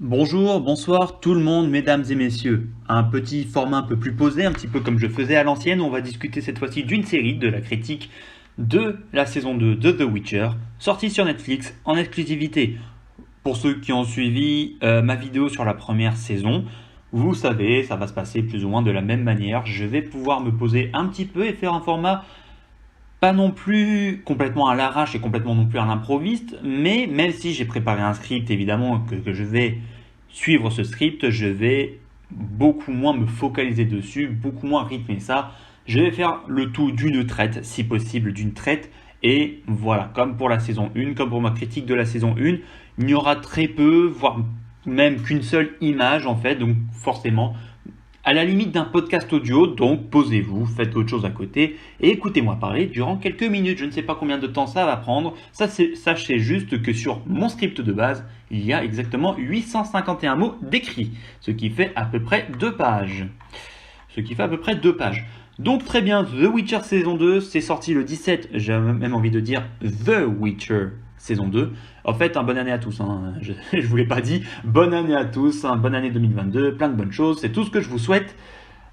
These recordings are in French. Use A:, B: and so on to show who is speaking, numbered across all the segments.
A: Bonjour, bonsoir tout le monde, mesdames et messieurs. Un petit format un peu plus posé, un petit peu comme je faisais à l'ancienne. On va discuter cette fois-ci d'une série, de la critique de la saison 2 de The Witcher, sortie sur Netflix en exclusivité. Pour ceux qui ont suivi ma vidéo sur la première saison, vous savez, ça va se passer plus ou moins de la même manière. Je vais pouvoir me poser un petit peu et faire un format pas non plus complètement à l'arrache et complètement non plus à l'improviste, mais même si j'ai préparé un script, évidemment, que je vais suivre ce script, je vais beaucoup moins me focaliser dessus, beaucoup moins rythmer ça. Je vais faire le tout d'une traite, si possible d'une traite. Et voilà, comme pour la saison 1, comme pour ma critique de la saison 1, il n'y aura très peu, voire même qu'une seule image en fait, donc forcément à la limite d'un podcast audio, donc posez-vous, faites autre chose à côté et écoutez-moi parler durant quelques minutes. Je ne sais pas combien de temps ça va prendre. Sachez juste que sur mon script de base, il y a exactement 851 mots décrits, ce qui fait à peu près 2 pages. Donc très bien, The Witcher saison 2, c'est sorti le 17, j'ai même envie de dire The Witcher saison 2. En fait, bonne année à tous, hein. Je vous l'ai pas dit, bonne année à tous, bonne année 2022, plein de bonnes choses, c'est tout ce que je vous souhaite.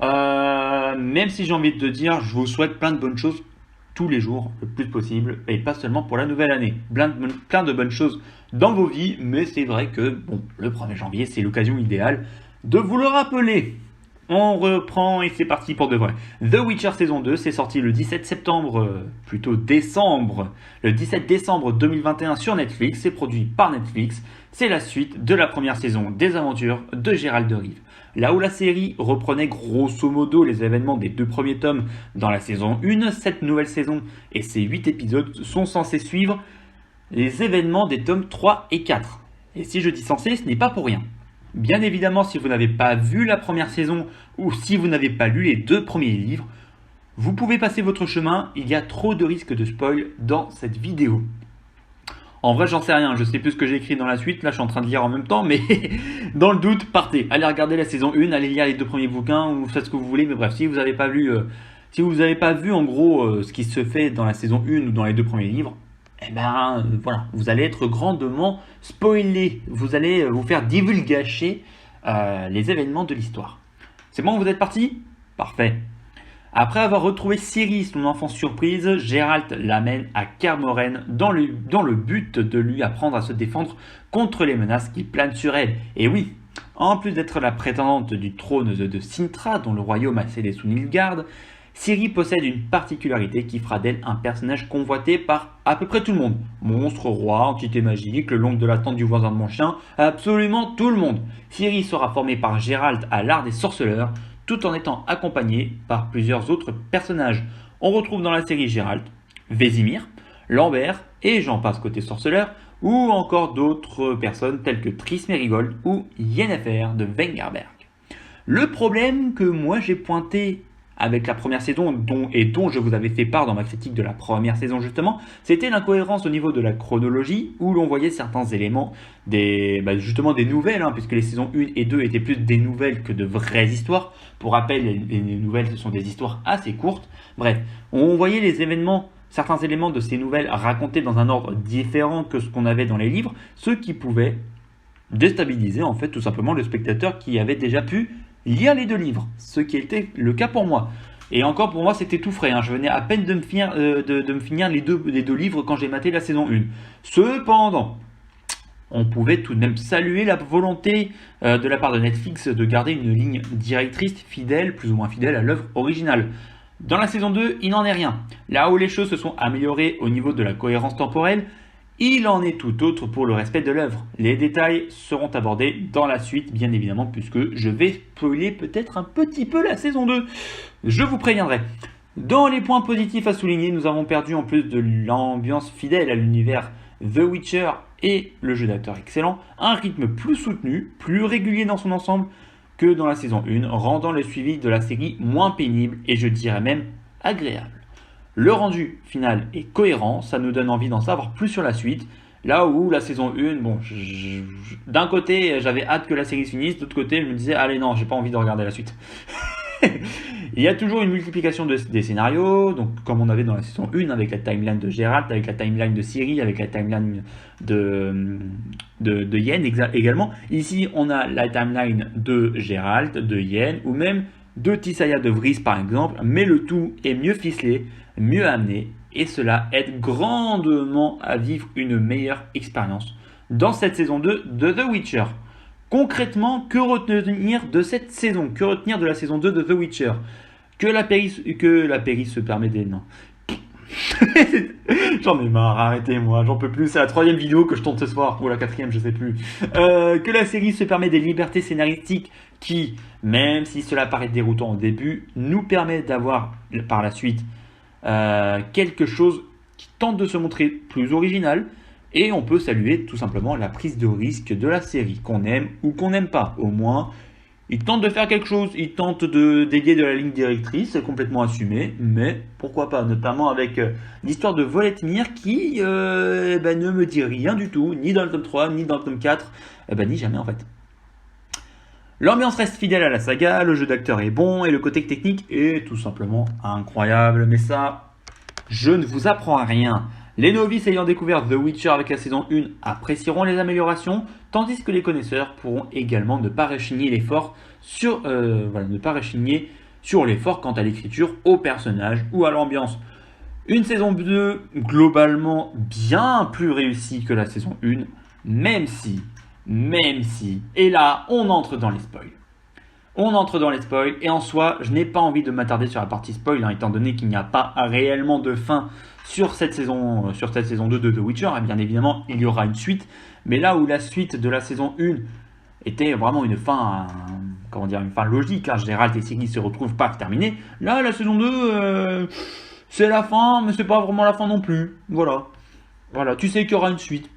A: Même si j'ai envie de te dire, je vous souhaite plein de bonnes choses tous les jours, le plus possible, et pas seulement pour la nouvelle année. Plein de bonnes choses dans vos vies, mais c'est vrai que bon, le 1er janvier, c'est l'occasion idéale de vous le rappeler. On reprend et c'est parti pour de vrai. The Witcher saison 2, c'est sorti le 17 septembre, plutôt décembre, le 17 décembre 2021 sur Netflix, c'est produit par Netflix, c'est la suite de la première saison des aventures de Gérald de Rive. Là où la série reprenait grosso modo les événements des 2 premiers tomes dans la saison 1, cette nouvelle saison et ses 8 épisodes sont censés suivre les événements des tomes 3 et 4. Et si je dis censé, ce n'est pas pour rien. Bien évidemment, si vous n'avez pas vu la première saison ou si vous n'avez pas lu les 2 premiers livres, vous pouvez passer votre chemin, il y a trop de risques de spoil dans cette vidéo. En vrai, j'en sais rien, je sais plus ce que j'ai écrit dans la suite, là je suis en train de lire en même temps, mais dans le doute, partez, allez regarder la saison 1, allez lire les 2 premiers bouquins, ou faites ce que vous voulez, mais bref, si vous n'avez pas lu, en gros ce qui se fait dans la saison 1 ou dans les 2 premiers livres, eh ben voilà, vous allez être grandement spoilé, vous allez vous faire divulgacher les événements de l'histoire. C'est bon, vous êtes parti? Parfait. Après avoir retrouvé Ciri, son enfant surprise, Geralt l'amène à Kaer Morhen dans le but de lui apprendre à se défendre contre les menaces qui planent sur elle. Et oui, en plus d'être la prétendante du trône de Cintra, dont le royaume a cédé sous Nilfgaard, Ciri possède une particularité qui fera d'elle un personnage convoité par à peu près tout le monde. Monstre, roi, entité magique, le l'oncle de la tante du voisin de mon chien, absolument tout le monde. Ciri sera formée par Geralt à l'art des sorceleurs, tout en étant accompagnée par plusieurs autres personnages. On retrouve dans la série Geralt, Vésimir, Lambert et j'en passe côté sorceleur, ou encore d'autres personnes telles que Triss Merigold ou Yennefer de Wengerberg. Le problème que moi j'ai pointé avec la première saison dont je vous avais fait part dans ma critique de la première saison justement, c'était l'incohérence au niveau de la chronologie où l'on voyait certains éléments justement des nouvelles, puisque les saisons 1 et 2 étaient plus des nouvelles que de vraies histoires. Pour rappel, les nouvelles ce sont des histoires assez courtes. Bref, on voyait certains éléments de ces nouvelles racontés dans un ordre différent que ce qu'on avait dans les livres, ce qui pouvait déstabiliser en fait tout simplement le spectateur qui avait déjà pu lire les 2 livres, ce qui était le cas pour moi. Et encore pour moi c'était tout frais, je venais à peine de me finir les deux livres quand j'ai maté la saison 1. Cependant, on pouvait tout de même saluer la volonté de la part de Netflix de garder une ligne directrice fidèle, plus ou moins fidèle à l'œuvre originale. Dans la saison 2, il n'en est rien. Là où les choses se sont améliorées au niveau de la cohérence temporelle, il en est tout autre pour le respect de l'œuvre. Les détails seront abordés dans la suite, bien évidemment, puisque je vais spoiler peut-être un petit peu la saison 2. Je vous préviendrai. Dans les points positifs à souligner, nous avons perdu en plus de l'ambiance fidèle à l'univers The Witcher et le jeu d'acteur excellent, un rythme plus soutenu, plus régulier dans son ensemble que dans la saison 1, rendant le suivi de la série moins pénible et je dirais même agréable. Le rendu final est cohérent, ça nous donne envie d'en savoir plus sur la suite. Là où la saison 1, bon, d'un côté j'avais hâte que la série se finisse, de l'autre côté je me disais allez non, j'ai pas envie de regarder la suite. Il y a toujours une multiplication des scénarios, donc comme on avait dans la saison 1 avec la timeline de Geralt, avec la timeline de Ciri, avec la timeline de Yen également. Ici, on a la timeline de Geralt, de Yen, ou même de Tissaia de Vries par exemple, mais le tout est mieux ficelé, mieux amené, et cela aide grandement à vivre une meilleure expérience dans cette saison 2 de The Witcher. Concrètement, que retenir de cette saison? Que retenir de la saison 2 de The Witcher? Que la péri se permet des... Non. J'en ai marre, arrêtez-moi, j'en peux plus. C'est la 3e vidéo que je tourne ce soir, ou la 4e, je sais plus. Que la série se permet des libertés scénaristiques qui, même si cela paraît déroutant au début, nous permet d'avoir par la suite quelque chose qui tente de se montrer plus original. Et on peut saluer tout simplement la prise de risque de la série, qu'on aime ou qu'on n'aime pas. Au moins, ils tentent de faire quelque chose, ils tentent de dévier de la ligne directrice, c'est complètement assumé, mais pourquoi pas, notamment avec l'histoire de Voletmir qui ne me dit rien du tout, ni dans le tome 3, ni dans le tome 4, ni jamais en fait. L'ambiance reste fidèle à la saga, le jeu d'acteur est bon et le côté technique est tout simplement incroyable, mais ça, je ne vous apprends rien. Les novices ayant découvert The Witcher avec la saison 1 apprécieront les améliorations, tandis que les connaisseurs pourront également ne pas rechigner l'effort sur l'effort quant à l'écriture, au personnage ou à l'ambiance. Une saison 2 globalement bien plus réussie que la saison 1, même si, et là on entre dans les spoils. On entre dans les spoils et en soi, je n'ai pas envie de m'attarder sur la partie spoil, étant donné qu'il n'y a pas réellement de fin sur cette saison 2 de The Witcher. Et bien évidemment, il y aura une suite, mais là où la suite de la saison 1 était vraiment une fin, une fin logique, Geralt et Ciri se retrouvent pas terminés. Là, la saison 2, c'est la fin, mais c'est pas vraiment la fin non plus. Voilà, tu sais qu'il y aura une suite.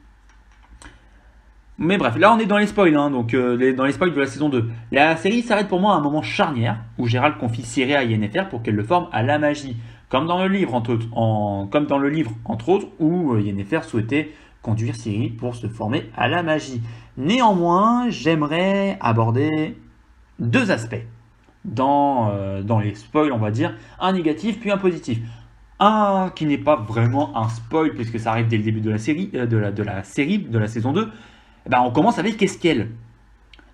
A: Mais bref, là on est dans les spoils, dans les spoils de la saison 2. La série s'arrête pour moi à un moment charnière où Geralt confie Ciri à Yennefer pour qu'elle le forme à la magie. Comme dans le livre entre autres, où Yennefer souhaitait conduire Ciri pour se former à la magie. Néanmoins, j'aimerais aborder 2 aspects dans les spoils, on va dire, un négatif puis un positif. Un qui n'est pas vraiment un spoil puisque ça arrive dès le début de la série, de la saison 2. On commence avec Eskel.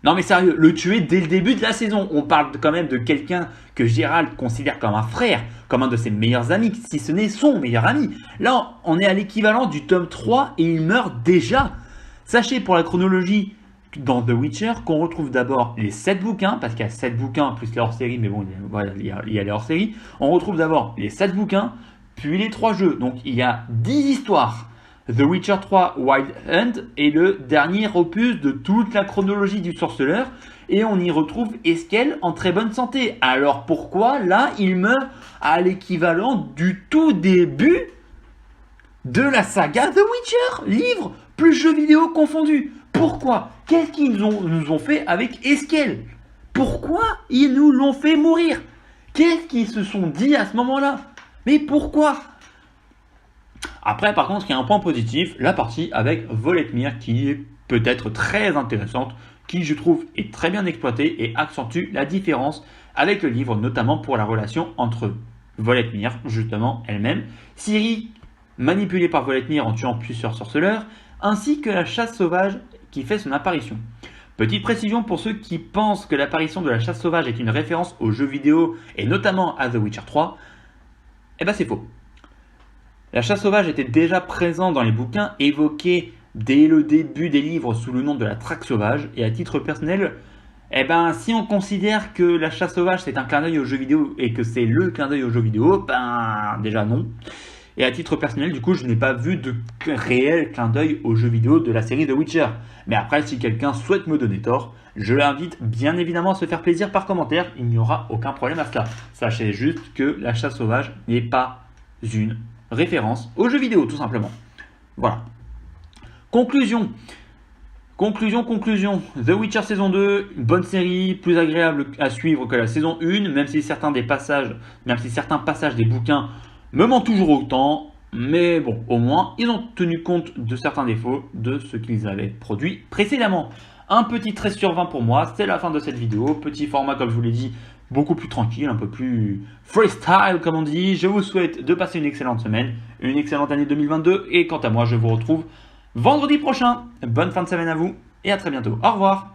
A: Non mais sérieux, le tuer dès le début de la saison. On parle quand même de quelqu'un que Geralt considère comme un frère, comme un de ses meilleurs amis, si ce n'est son meilleur ami. Là, on est à l'équivalent du tome 3 et il meurt déjà. Sachez pour la chronologie dans The Witcher qu'on retrouve d'abord les 7 bouquins, parce qu'il y a 7 bouquins plus les hors-série, mais bon, il y a les hors-série. On retrouve d'abord les 7 bouquins, puis les 3 jeux. Donc il y a 10 histoires. The Witcher 3 Wild Hunt est le dernier opus de toute la chronologie du sorceleur et on y retrouve Eskel en très bonne santé. Alors pourquoi là il meurt à l'équivalent du tout début de la saga The Witcher, livre plus jeux vidéo confondus? Pourquoi? Qu'est-ce qu'ils nous ont fait avec Eskel? Pourquoi ils nous l'ont fait mourir? Qu'est-ce qu'ils se sont dit à ce moment-là? Mais pourquoi? Après, par contre, il y a un point positif, la partie avec Voletmir qui est peut-être très intéressante, qui je trouve est très bien exploitée et accentue la différence avec le livre, notamment pour la relation entre Voletmir, justement elle-même, Ciri, manipulée par Voletmir en tuant plusieurs sorceleurs, ainsi que la chasse sauvage qui fait son apparition. Petite précision pour ceux qui pensent que l'apparition de la chasse sauvage est une référence aux jeux vidéo et notamment à The Witcher 3, c'est faux. La chasse sauvage était déjà présente dans les bouquins, évoquée dès le début des livres sous le nom de la traque sauvage. Et à titre personnel, si on considère que la chasse sauvage c'est un clin d'œil aux jeux vidéo et que c'est le clin d'œil aux jeux vidéo, déjà non. Et à titre personnel, du coup, je n'ai pas vu de réel clin d'œil aux jeux vidéo de la série The Witcher. Mais après, si quelqu'un souhaite me donner tort, je l'invite bien évidemment à se faire plaisir par commentaire. Il n'y aura aucun problème à cela. Sachez juste que la chasse sauvage n'est pas une référence aux jeux vidéo, tout simplement. Voilà. Conclusion. The Witcher saison 2, une bonne série, plus agréable à suivre que la saison 1, même si certains passages des bouquins me mentent toujours autant, mais bon, au moins, ils ont tenu compte de certains défauts de ce qu'ils avaient produit précédemment. Un petit 13 sur 20 pour moi, c'est la fin de cette vidéo. Petit format, comme je vous l'ai dit, beaucoup plus tranquille, un peu plus freestyle comme on dit. Je vous souhaite de passer une excellente semaine, une excellente année 2022 et quant à moi je vous retrouve vendredi prochain. Bonne fin de semaine à vous et à très bientôt. Au revoir.